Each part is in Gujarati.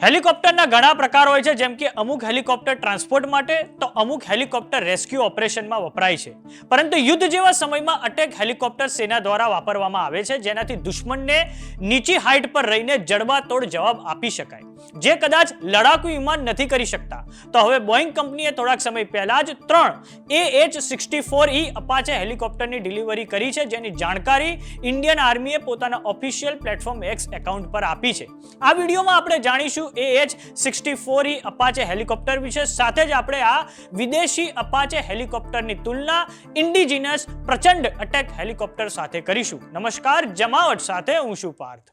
હેલિકોપ્ટરના ઘણા પ્રકાર હોય છે, જેમ કે અમુક હેલિકોપ્ટર ટ્રાન્સપોર્ટ માટે તો અમુક હેલિકોપ્ટર રેસ્ક્યુ ઓપરેશનમાં વપરાય છે. પરંતુ યુદ્ધ જેવા સમયમાં અટેક હેલિકોપ્ટર સેના દ્વારા વાપરવામાં આવે છે, જેનાથી દુશ્મનને નીચી હાઇટ પર રહીને જડબાતોડ જવાબ આપી શકાય, જે કદાચ લડાકુ વિમાન નથી કરી શકતા. તો હવે બોઈંગ કંપનીએ થોડાક સમય પહેલા જ 3 AH-64E અપાચે હેલિકોપ્ટરની ડિલિવરી કરી છે, જેની જાણકારી ઇન્ડિયન આર્મીએ પોતાના ઓફિશિયલ પ્લેટફોર્મ એક્સ એકાઉન્ટ પર આપી છે. આ વિડીયોમાં આપણે જાણીશું AH-64E અપાચે હેલિકોપ્ટર વિશે. સાથે જ આપણે આ વિદેશી અપાચે હેલિકોપ્ટરની તુલના ઇન્ડિજિનસ પ્રચંડ અટેક હેલિકોપ્ટર સાથે કરીશું. નમસ્કાર, જમાવટ સાથે હું છું પાર્થ.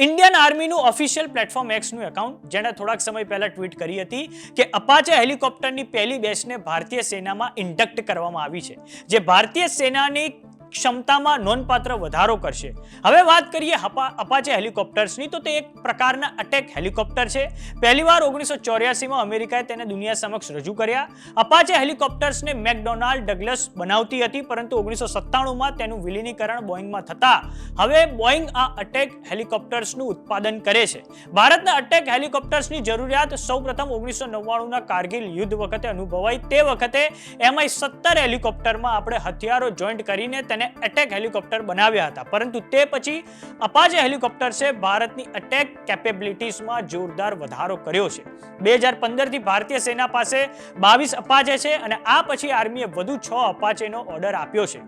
ઇન્ડિયન આર્મીનું ઓફિશિયલ પ્લેટફોર્મ એક્સનું એકાઉન્ટ, જેણે થોડાક સમય પહેલા ટ્વીટ કરી હતી કે અપાચે હેલિકોપ્ટરની પહેલી બેચને ભારતીય સેનામાં ઇન્ડક્ટ કરવામાં આવી છે, જે ભારતીય સેનાની ક્ષમતામાં નોંધપાત્ર વધારો કરશે. હવે વાત કરીએ અપાચે હેલિકોપ્ટર્સની, તો તે એક પ્રકારના અટેક હેલિકોપ્ટર છે. પહેલીવાર 1984માં અમેરિકાએ તેને દુનિયા સમક્ષ રજૂ કર્યા. અપાચે હેલિકોપ્ટર્સને મેકડોનાલ્ડ ડગલસ બનાવતી હતી, પરંતુ 1997માં તેનું વિલીનીકરણ બોઈંગમાં થતા હવે બોઈંગ આ અટેક હેલિકોપ્ટર્સનું ઉત્પાદન કરે છે. ભારતના અટેક હેલિકોપ્ટર્સની જરૂરિયાત સૌપ્રથમ 1999ના કારગિલ યુદ્ધ વખતે અનુભવાઈ. તે વખતે Mi-17 હેલિકોપ્ટરમાં આપણે હથિયારો જોઈન્ટ કરીને તેને અટેક હેલિકોપ્ટર બનાવ્યા હતા, પરંતુ તે પછી અપાચે હેલિકોપ્ટર્સે ભારતની અટેક કેપેબિલિટીઝમાં જોરદાર વધારો કર્યો છે. 2015 થી ભારતીય સેના પાસે 22 અપાચે છે અને આ પછી આર્મીએ વધુ 6 અપાચેનો ઓર્ડર આપ્યો છે.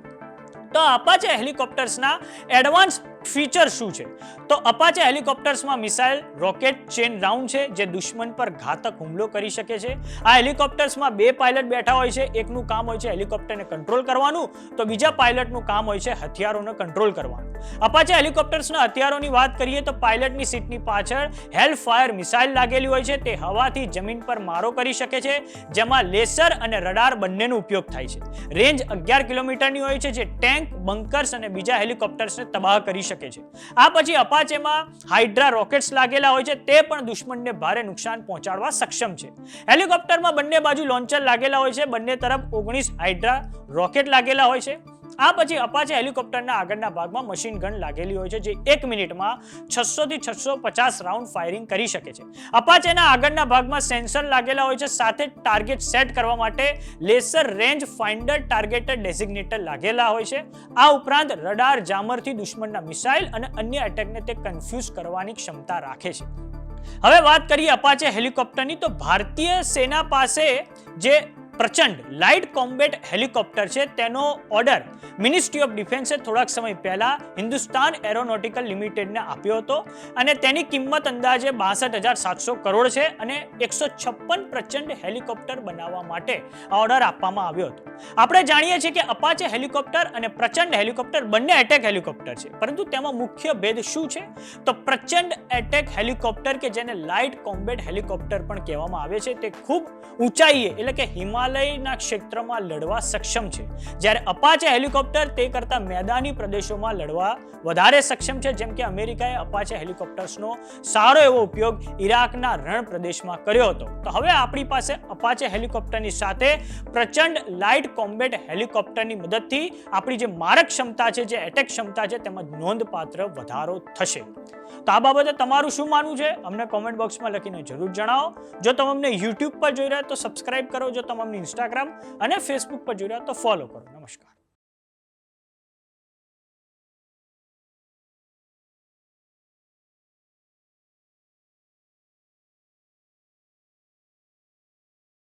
તો અપાચે હેલિકોપ્ટર્સના એડવાન્સ ફીચર શું છે? તો અપાચે હેલિકોપ્ટર્સમાં મિસાઇલ રોકેટ ચેન રાઉન્ડ છે, જે દુશ્મન પર ઘાતક હુમલો કરી શકે છે. આ હેલિકોપ્ટર્સમાં 2 પાયલટ બેઠા હોય છે. એકનું કામ હોય છે હેલિકોપ્ટરને કંટ્રોલ કરવાનું, તો બીજા પાયલટનું કામ હોય છે હથિયારોને કંટ્રોલ કરવાનું. અપાચે હેલિકોપ્ટર્સના હથિયારોની વાત કરીએ તો પાયલટની સીટની પાછળ હેલ ફાયર મિસાઇલ લાગેલી હોય છે. તે હવાથી જમીન પર મારો કરી શકે છે, જેમાં લેસર અને રડાર બંનેનો ઉપયોગ થાય છે. રેન્જ 11 કિલોમીટરની હોય છે, જે ટેન્ક, બંકર્સ અને બીજા હેલિકોપ્ટર્સને તબાહ કરી શકે છે. આ પછી અપાચેમાં હાઇડ્રા રોકેટ્સ લાગેલા હોય છે. તે પણ દુશ્મનને ભારે નુકસાન પહોંચાડવા સક્ષમ છે. હેલિકોપ્ટરમાં બંને બાજુ લોન્ચર લાગેલા હોય છે. બંને તરફ 19 હાઇડ્રા રોકેટ લાગેલા હોય છે. આ પછી અપાચે હેલિકોપ્ટરના આગળના ભાગમાં મશીન ગન લાગેલી હોય છે, જે 1 મિનિટમાં 600 થી 650 રાઉન્ડ ફાયરિંગ કરી શકે છે. અપાચેના આગળના ભાગમાં સેન્સર લાગેલા હોય છે, સાથે ટાર્ગેટ સેટ કરવા માટે લેસર રેન્જ ફાઇન્ડર ટાર્ગેટેડ ડેઝિગ્નેટર લાગેલા હોય છે. આ ઉપરાંત રડાર જામરથી દુશ્મનના મિસાઇલ અને અન્ય એટેકને તે કન્ફ્યુઝ કરવાની ક્ષમતા રાખે છે. હવે વાત કરીએ અપાચે હેલિકોપ્ટરની, તો ભારતીય સેના પાસે જે પ્રચંડ લાઇટ કોમ્બેટ હેલિકોપ્ટર છે, તેનો ઓર્ડર મિનિસ્ટ્રી ઓફ ડિફેન્સે થોડાક સમય પહેલા હિન્દુસ્તાન એરોનોટિકલ લિમિટેડને આપ્યો હતો અને તેની કિંમત અંદાજે 62,700 કરોડ છે અને 156 પ્રચંડ હેલિકોપ્ટર બનાવવા માટે આ ઓર્ડર આપવામાં આવ્યો હતો. આપણે જાણીએ છીએ કે અપાચે હેલિકોપ્ટર અને પ્રચંડ હેલિકોપ્ટર બંને અટેક હેલિકોપ્ટર છે, પરંતુ તેમાં મુખ્ય ભેદ શું છે? તો પ્રચંડ અટેક હેલિકોપ્ટર, કે જેને લાઇટ કોમ્બેટ હેલિકોપ્ટર પણ કહેવામાં આવે છે, તે ખૂબ ઊંચાઈએ એટલે કે હિમાલયના ક્ષેત્રમાં લડવા સક્ષમ છે, જ્યારે અપાચે હેલિકોપ્ટર તે કરતા મેદાની પ્રદેશોમાં લડવા વધારે સક્ષમ છે. જેમ કે અમેરિકાએ અપાચે હેલિકોપ્ટર્સનો સારો એવો ઉપયોગ ઇરાકના રણ પ્રદેશમાં કર્યો હતો. તો હવે આપણી પાસે અપાચે હેલિકોપ્ટરની સાથે પ્રચંડ લાઇટ કોમ્બેટ હેલિકોપ્ટરની મદદથી આપણી જે મારક ક્ષમતા છે, જે એટેક ક્ષમતા છે, તેમાં નોંધપાત્ર વધારો થશે. તો આ બાબતે તમારું શું માનવું છે? અમને કોમેન્ટ બોક્સમાં લખીને જરૂર જણાવો. જો તમે અમને યુટ્યુબ પર જોઈ રહ્યા તો સબસ્ક્રાઇબ કરો. જો તમે અમને ઇન્સ્ટાગ્રામ અને ફેસબુક પર જોઈ રહ્યા તો ફોલો કરો. નમસ્કાર.